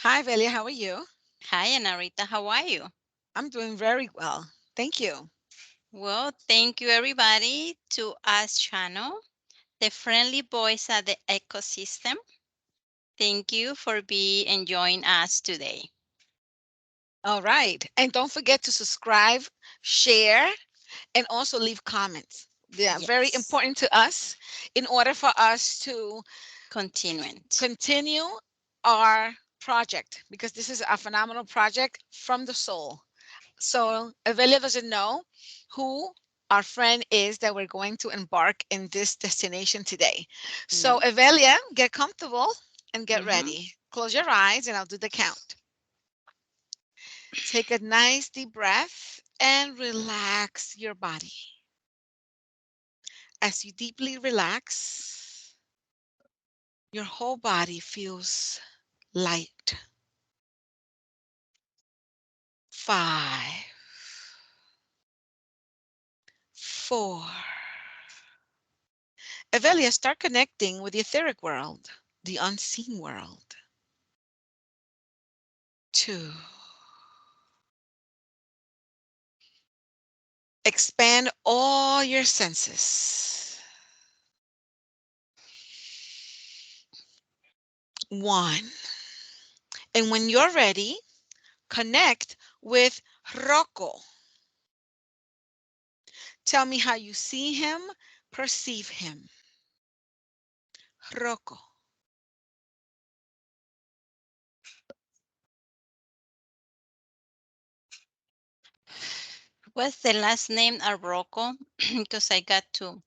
Hi, Evelia. How are you? Hi, Anarita. How are you? I'm doing very well. Thank you. Well, thank you everybody to us channel, the friendly voice of the ecosystem. Thank you for being enjoying us today. All right. And don't forget to subscribe, share, and also leave comments. They are very Yes, important to us in order for us to continuant. continue our project because this is a phenomenal project from the soul. So, Evelia doesn't know who our friend is that we're going to embark in this destination today. So, No. Evelia, get comfortable and get Mm-hmm. ready. Close your eyes and I'll do the count. Take a nice deep breath and relax your body. As you deeply relax, your whole body feels light. 5, 4. Evelia, start connecting with the etheric world, the unseen world. 2. Expand all your senses. 1. And when you're ready, connect with Rocco. Tell me how you see him, perceive him. Rocco. What's the last name of Rocco? Because I got two.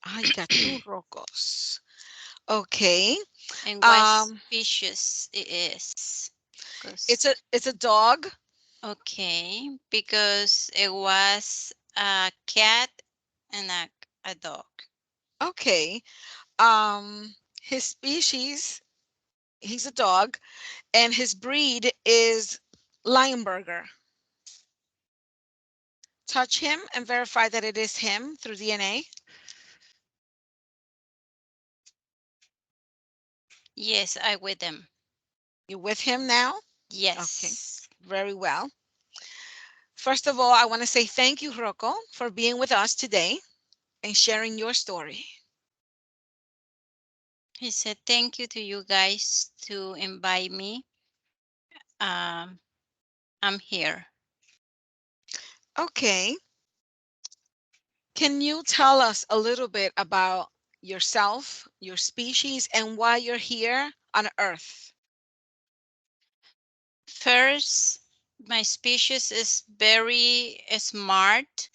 Ah, you got two Roccos. Okay. And what Um, species it is? it's Because a dog. okay, because it was a cat and a dog. Okay. His species, he's a dog, and his breed is Leonberger. Touch him and verify that it is him through DNA. Yes, I with them. You with him now? Okay, Yes. very well. First of all, I want to say thank you, Rocco, for being with us today and sharing your story. He said thank you to you guys to invite me. Um, I'm here. Okay, can you tell us a little bit about yourself, your species, and why you're here on Earth? First, my species is very smart,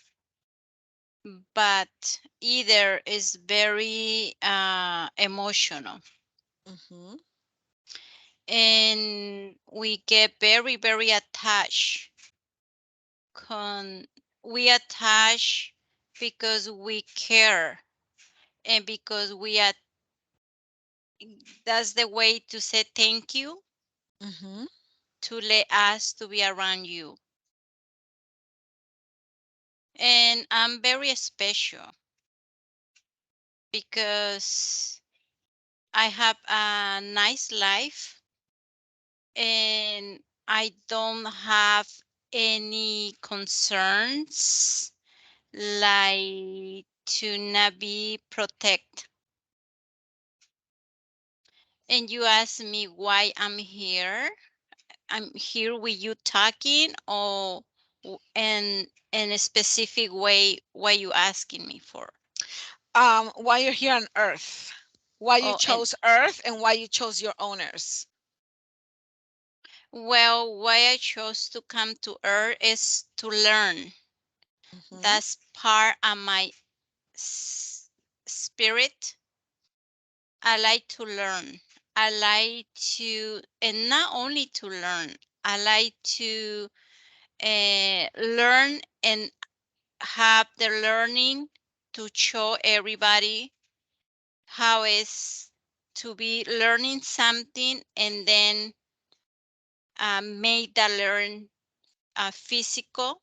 but either is very emotional. Mm-hmm. And we get very, very attached. We attach because we care and because that's the way to say thank you, Mm-hmm. to let us to be around you. And I'm very special because I have a nice life and I don't have any concerns like to not be protected. And you ask me why I'm here. I'm here with you talking or in a specific way what you asking me for. Why you're here on Earth, why you Oh, and chose Earth, and why you chose your owners. well, why I chose to come to Earth is to learn. Mm-hmm. That's part of my spirit. I like to learn. I like to, and not only to learn, I like to learn and have the learning to show everybody how is to be learning something and then make that learn physical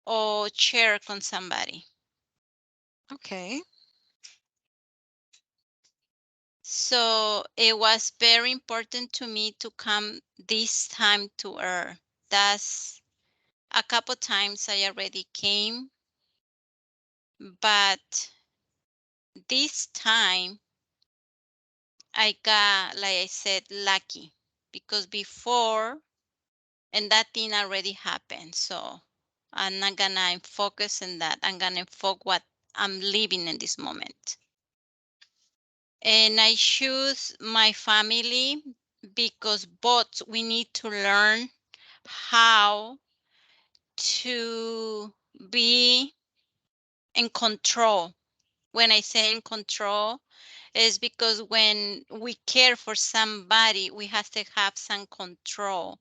or share con somebody. Okay. So it was very important to me to come this time to Earth. That's a couple times I already came, but this time I got, like I said, lucky because before and that thing already happened. So I'm not gonna focus on that. I'm gonna focus what I'm living in this moment. And I choose my family because both we need to learn how to be in control. When I say in control, is because when we care for somebody, we have to have some control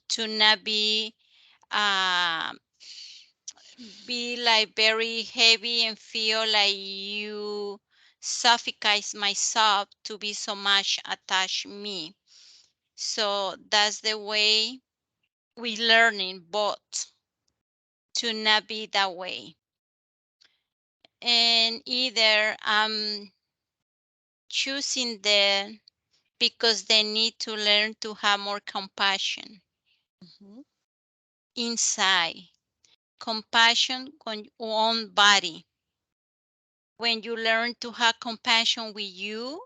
to not uh, be like very heavy and feel like you suffocate myself to be so much attached me. So that's the way we learning both to not be that way. And either I'm choosing them because they need to learn to have more compassion Mhm. inside, compassion on your own body. When you learn to have compassion with you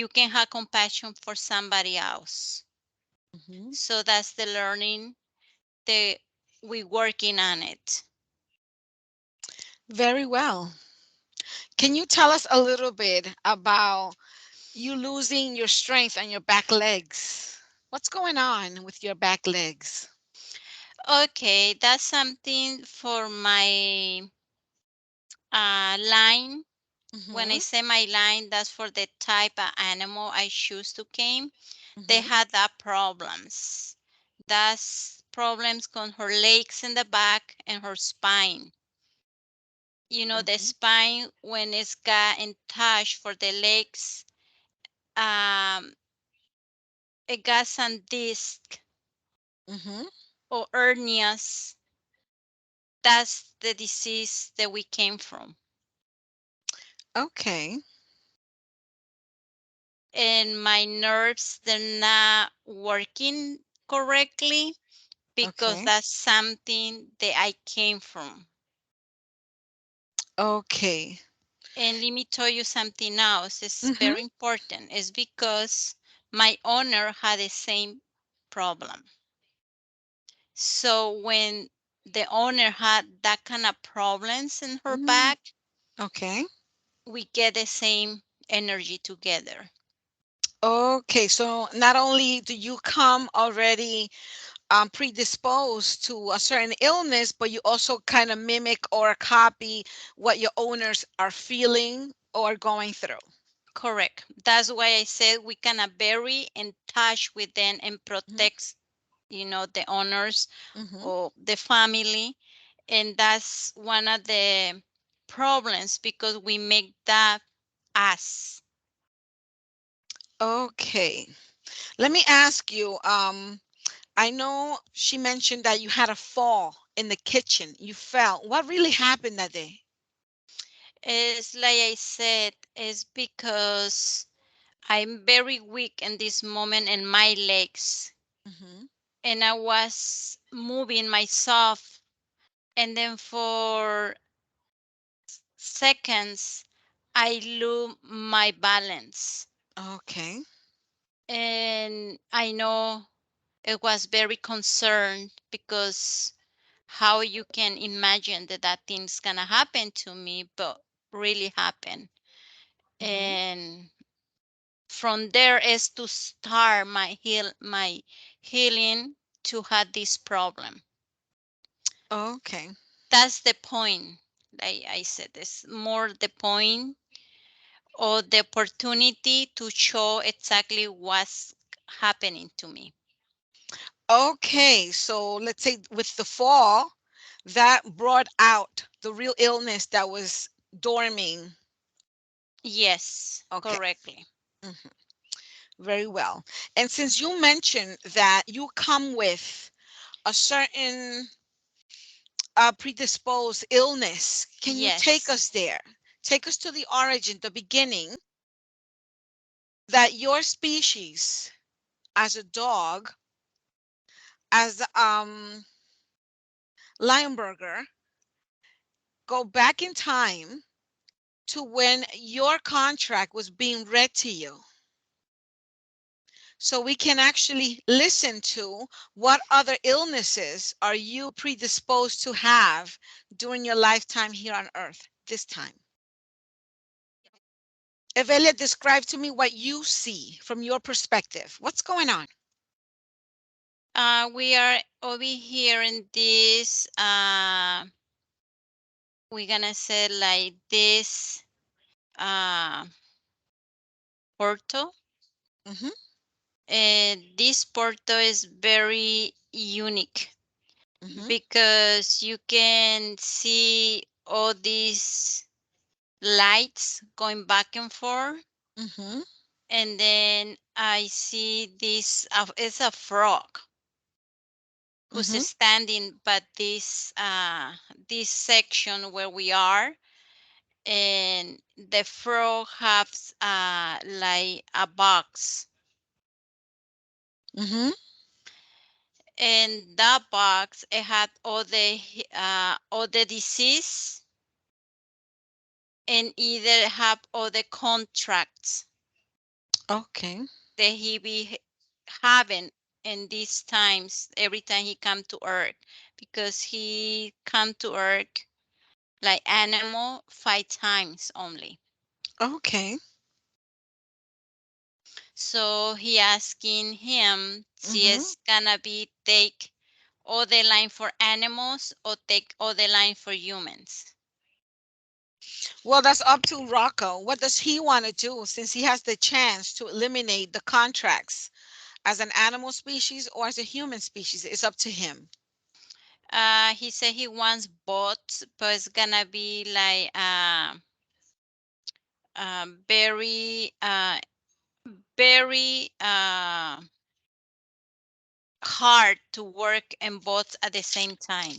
can have compassion for somebody else. Mhm. So that's the learning that we working on it. Very well. Can you tell us a little bit about you losing your strength on your back legs? What's going on with your back legs? Okay, that's something for my line. When I Mhm. say my line, that's for the type of animal I choose to came. They Mhm. had that problems. That's problems on her legs in the back and her spine. You know, the Mhm. spine when it's got in touch for the legs, um, it got some disc Mhm. or hernias. That's the disease that we came from. Okay. And my nerves, they're not working correctly because Okay. that's something that I came from. Okay. And let me tell you something else. It's Mhm. very important. It's because my owner had the same problem. So when the owner had that kind of problems in her Mm. back, Okay. we get the same energy together. Okay. So not only do you come already predisposed to a certain illness, but you also kind of mimic or copy what your owners are feeling or going through. Correct. That's why I said we can very in touch with them and Mhm. protect, the owners Mhm. or the family. And that's one of the problems because we make that us. Okay. Let me ask you. I know she mentioned that you had a fall in the kitchen. You fell. What really happened that day? It's like I said, it's because I'm very weak in this moment in my legs. Mhm. And I was moving myself. And then for seconds, I lose my balance. Okay. And I know it was very concerned because how you can imagine that thing's gonna happen to me, but really happen. Mhm. And from there is to start my healing to have this problem. Okay. That's the point. Like I said, it's more the point or the opportunity to show exactly what's happening to me. Okay. So let's say with the fall, that brought out the real illness that was dorming. Yes, Okay. correctly. Mhm. Very well. And since you mentioned that you come with a certain predisposed illness, can you take Yes. us there? Take us to the origin, the beginning. that your species as a dog, as Leonberger, go back in time to when your contract was being read to you, so we can actually listen to what other illnesses are you predisposed to have during your lifetime here on earth this time. Evelia, describe to me what you see from your perspective. What's going on? We are over here in this, we're gonna say like this portal. Mm-hmm, And this portal is very unique mm-hmm, because you can see all these lights going back and forth. mm-hmm, And then I see this, it's a frog who's mm-hmm, standing by this section where we are, and the frog has like a box, mm-hmm, and that box it had all the disease, and either have all the contracts okay, that he be having in these times every time he come to earth, because he come to earth like animal 5 times only. okay, So he asking him si mm-hmm. it's gonna be take all the line for animals or take all the line for humans. Well, that's up to Rocco. What does he want to do since he has the chance to eliminate the contracts as an animal species or as a human species? It's up to him. He said he wants both, but it's gonna be like very very hard to work in both at the same time.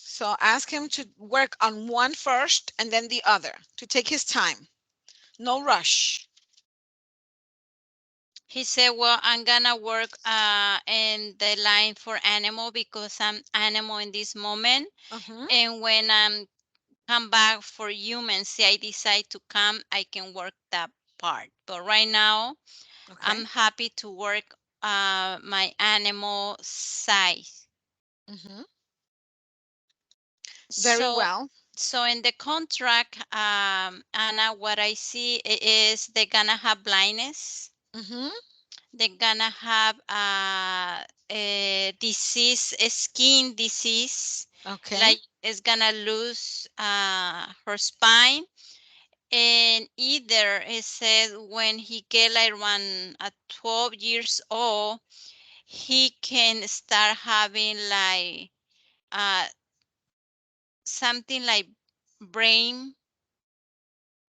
So ask him to work on one first and then the other, to take his time. No rush. He said, well, I'm gonna work in the line for animal because I'm animal in this moment. Uh-huh. And when I'm come back for humans, say I decide to come, I can work that part. But right now, Okay. I'm happy to work my animal side. Mm-hmm. Very So, well. so in the contract, Anna, what I see is they're gonna have blindness. Mm-hmm. They're gonna have a disease, a skin disease, Okay. like it's gonna lose her spine. And either it said when he get like around 12 years old, he can start having like uh, something like brain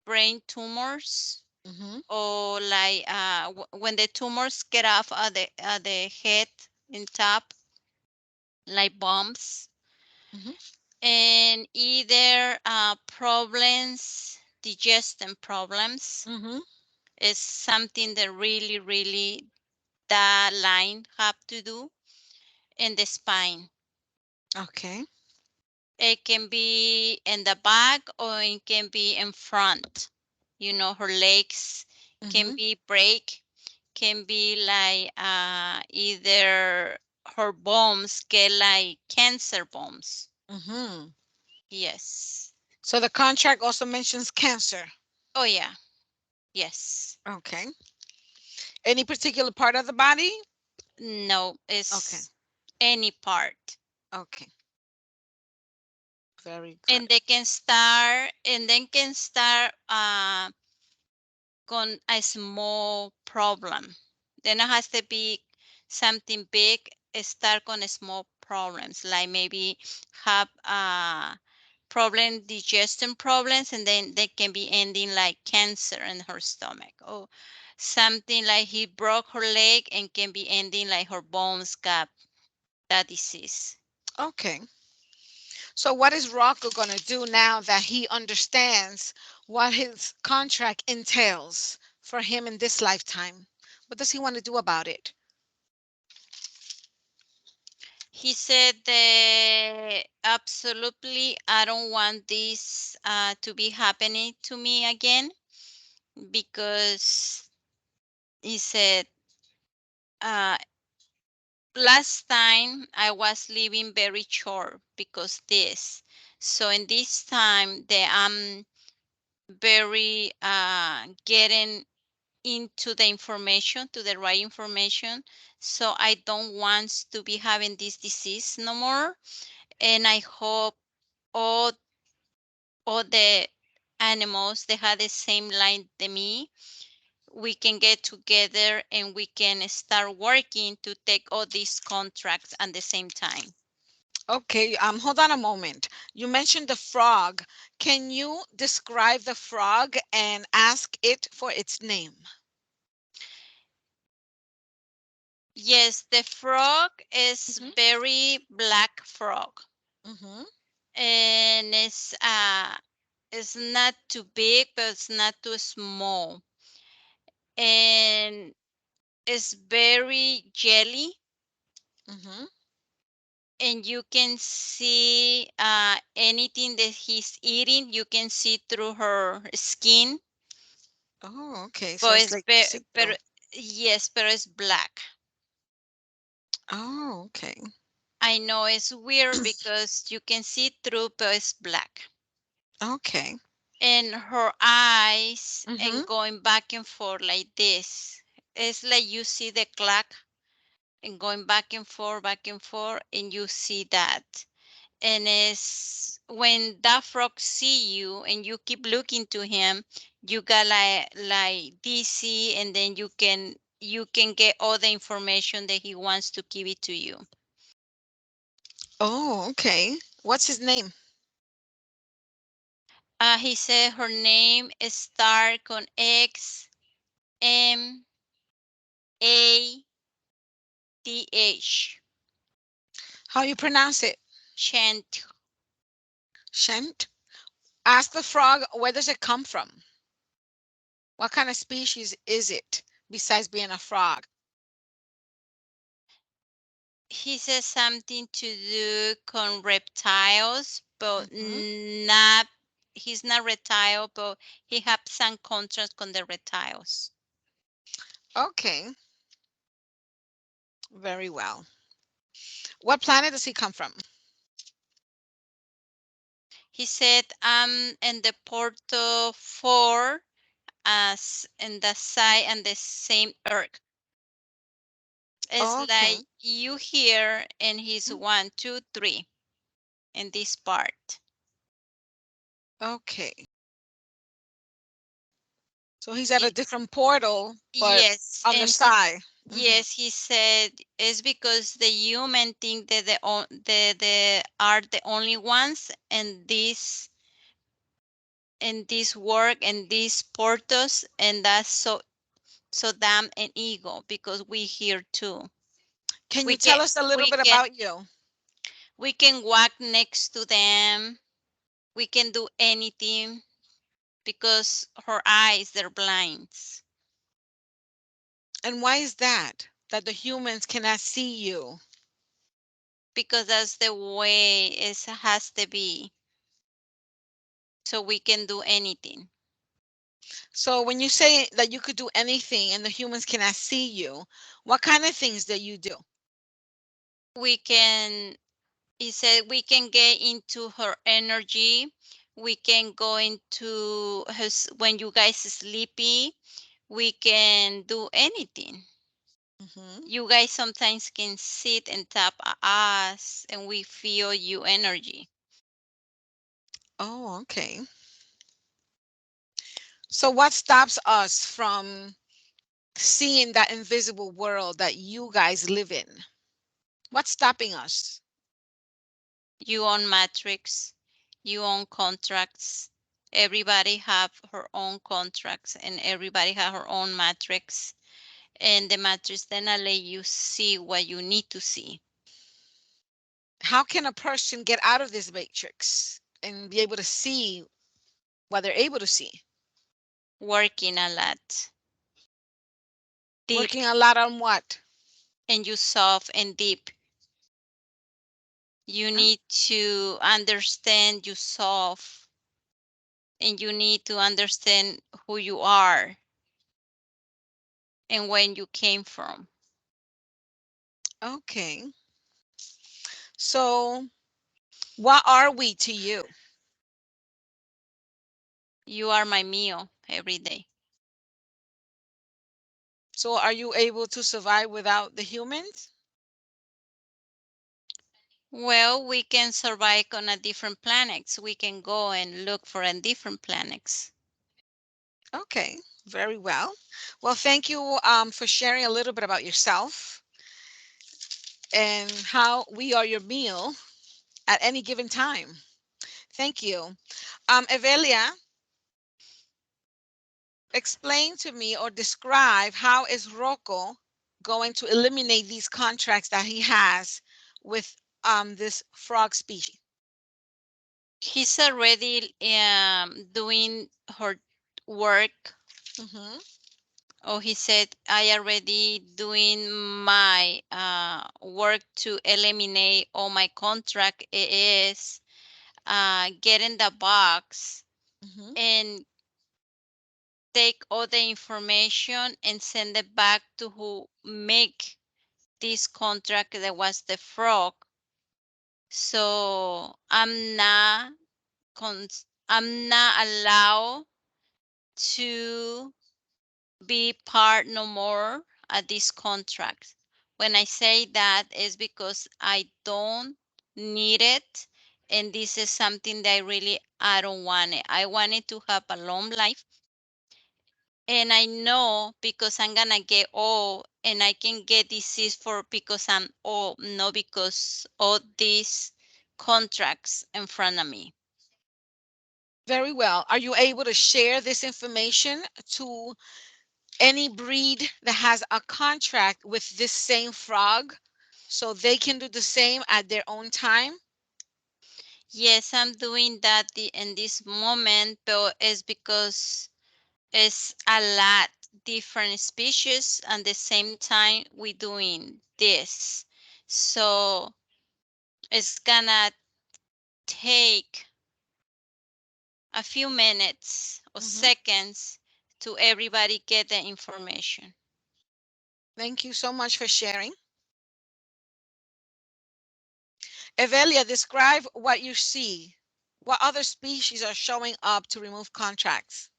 brain tumors, Mm-hmm. or like when the tumors get off at the head in top, like bumps. Mm-hmm. And either problems, digestion problems, Mm-hmm. is something that really really that line have to do in the spine. Okay. It can be in the back or it can be in front. You know, her legs can Mm-hmm. be break, can be like either her bones get like cancer bones. Mm-hmm. Yes. So the contract also mentions cancer. Oh yeah. Yes. Okay. Any particular part of the body? No, Okay. it's any part. Okay. Very good. And they can start, and then can start con a small problem. Then it has to be something big. Start con small problems, like maybe have problem digestion problems, and then they can be ending like cancer in her stomach, or something like he broke her leg and can be ending like her bones got that disease. Okay. So what is Rocco going to do now that he understands what his contract entails for him in this lifetime? What does he want to do about it? He said that absolutely, I don't want this to be happening to me again, because he said, uh, last time I was living very short because this. So in this time that I'm very getting into the information, to the right information. So I don't want to be having this disease no more. And I hope all all the animals that have the same line than me, we can get together and we can start working to take all these contracts at the same time. Okay, hold on a moment. You mentioned the frog. Can you describe the frog and ask it for its name? Yes, the frog is Mm-hmm. very black frog, Mm-hmm. and it's not too big, but it's not too small, and it's very jelly, Mm-hmm. and you can see anything that he's eating. You can see through her skin, Oh, okay. So but it's like see-through. but yes, but it's black. Oh, okay. I know it's weird because you can see through, but it's black. Okay. And her eyes Mm-hmm. and going back and forth like this. It's like you see the clock and going back and forth, and you see that. And it's when that frog see you and you keep looking to him, you got like dizzy, and then you can get all the information that he wants to give it to you. Oh, okay. What's his name? He said her name is start on XMADH. How you pronounce it? Chant. Shent. Ask the frog, where does it come from? What kind of species is it besides being a frog? He says something to do con reptiles, but Mm-hmm. not. He's not reptile, but he has some contrast con the reptiles. Okay. Very well. What planet does he come from? He said, I'm in the Porto 4 as in the side and the same Earth. It's Okay. like you here, and he's Mm, 1, 2, 3 in this part. okay. So he's at a Ye- different portal, but Yes, on the and he side. Hmm. yes, he said it's because the human think that the are the only ones, and this work and these portals, and that's so damn an ego, because we here too. Can We you can tell us a little we bit can about you? we can walk next to them. We can do anything because her eyes, they're blinds. And why is that? That the humans cannot see you? Because that's the way it has to be. So we can do anything. So when you say that you could do anything and the humans cannot see you, what kind of things do you do? We can, he said, we can get into her energy. We can go into his, when you guys sleepy, we can do anything. Hmm. You guys sometimes can sit and tap us, and we feel you energy. Oh, okay. So what stops us from seeing that invisible world that you guys live in? What's stopping us? You own matrix, you own contracts. Everybody have her own contracts, and everybody have her own matrix. And the matrix then let you see what you need to see. How can a person get out of this matrix and be able to see what they're able to see? Working a lot. deep, Working a lot on what? and you soft and deep. You Oh, need to understand yourself, and you need to understand who you are and when you came from. okay. So, what are we to you? You are my meal every day. So, are you able to survive without the humans? Well, we can survive on a different planets. We can go and look for a different planets. Okay, very well. Well, thank you for sharing a little bit about yourself and how we are your meal at any given time. Thank you. Evelia, explain to me or describe how is Rocco going to eliminate these contracts that he has with this frog species? He's already doing her work. Hmm. Oh, he said, I already doing my work to eliminate all my contract. It is get in the box Hmm. and take all the information and send it back to who make this contract that was the frog. So I'm not allowed to be part no more at this contract. When I say that is because I don't need it, and this is something that I don't want it. I wanted to have a long life, and I know because I'm gonna get old and I can get disease for because I'm old, not because all these contracts in front of me. Very well. Are you able to share this information to any breed that has a contract with this same frog so they can do the same at their own time? Yes, I'm doing that in this moment, but it's because it's a lot different species and the same time we doing this. So it's gonna take a few minutes or Hmm. seconds to everybody get the information. Thank you so much for sharing. Evelia, describe what you see. What other species are showing up to remove contracts?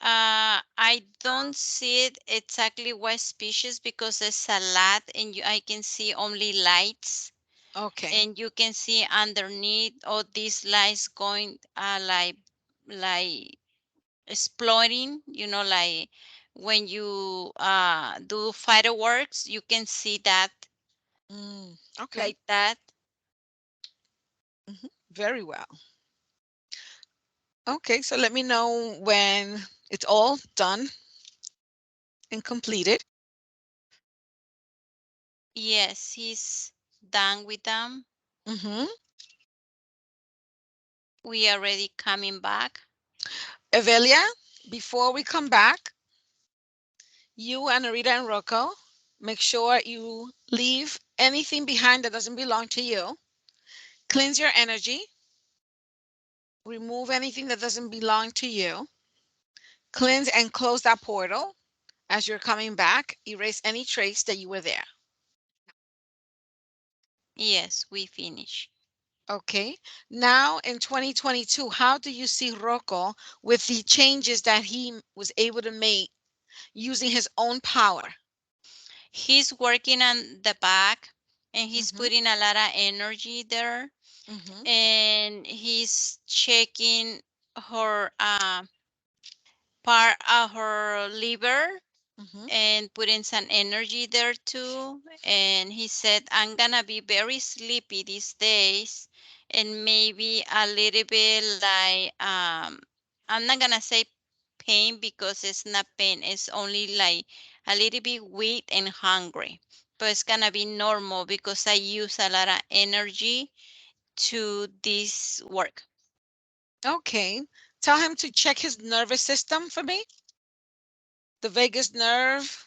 I don't see it exactly what species because it's a lot and I can see only lights, Okay. and you can see underneath all these lights going like exploding, like when you do fireworks, you can see that Okay. like that. Very well. Okay, so let me know when it's all done and completed. Yes, he's done with them. Hmm. We are already coming back. Evelia, before we come back, you, Anarita, and Rocco, make sure you leave anything behind that doesn't belong to you. Cleanse your energy. Remove anything that doesn't belong to you. Cleanse and close that portal as you're coming back. Erase any trace that you were there. Yes, we finish. Okay. Now in 2022, how do you see Rocco with the changes that he was able to make using his own power? He's working on the back and he's Hmm. putting a lot of energy there, Hmm. and he's checking her part of her liver Hmm. and putting some energy there too. And he said, I'm gonna be very sleepy these days and maybe a little bit like I'm not gonna say pain because it's not pain, it's only like a little bit weak and hungry. But it's gonna be normal because I use a lot of energy to this work. Okay. Tell him to check his nervous system for me. The vagus nerve.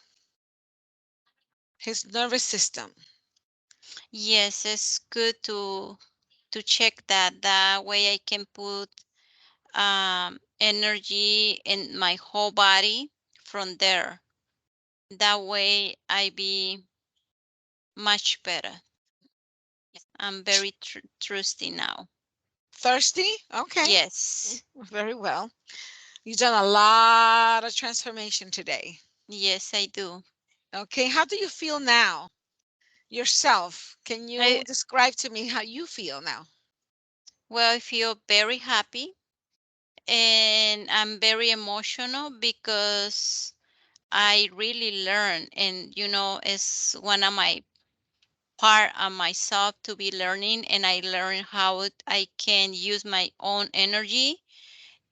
his nervous system. Yes, it's good to check that. That way I can put energy in my whole body from there. That way I be much better. I'm very trusty now. Thirsty? Okay. Yes. Very well. You've done a lot of transformation today. Yes, I do. Okay. How do you feel now? Yourself. Can I you describe to me how you feel now? Well, I feel very happy and I'm very emotional because I really learn, and it's one of my part of myself to be learning, and I learn how I can use my own energy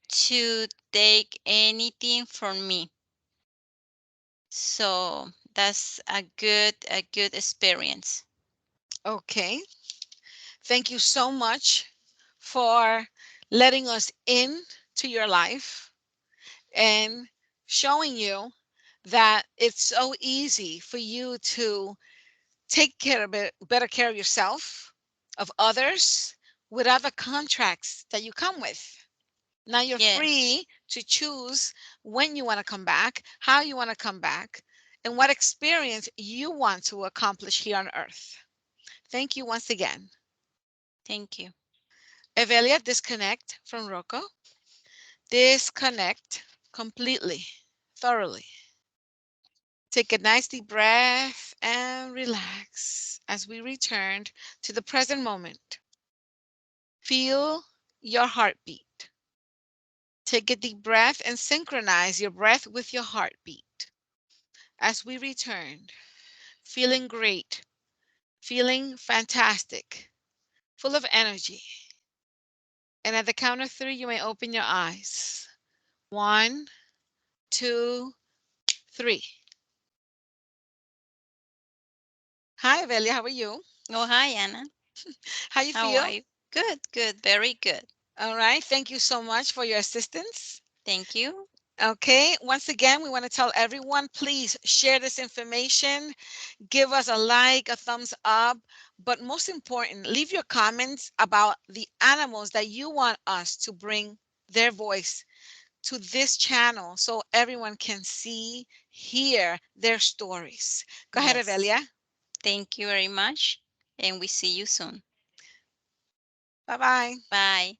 to take anything from me. So that's a good experience. Okay. Thank you so much for letting us in to your life and showing you that it's so easy for you to take care of it, better care of yourself, of others, without the contracts that you come with. Now you're Yes, free to choose when you want to come back, how you want to come back, and what experience you want to accomplish here on earth. Thank you once again. thank you. Evelia, disconnect from Rocco. Disconnect completely, thoroughly. Take a nice deep breath and relax as we return to the present moment. Feel your heartbeat. Take a deep breath and synchronize your breath with your heartbeat. As we return, feeling great, feeling fantastic, full of energy. And at the count of three, you may open your eyes. One, two, three. Hi, Velia. How are you? Oh, hi, Anna. How you How are feel? you? Good, good, very good. All right. Thank you so much for your assistance. Thank you. Okay. Once again, we want to tell everyone, please share this information. Give us a like, a thumbs up. But most important, leave your comments about the animals that you want us to bring their voice to this channel so everyone can see, hear their stories. Go ahead, Yes. Evelia. Thank you very much, and we see you soon. Bye bye. Bye.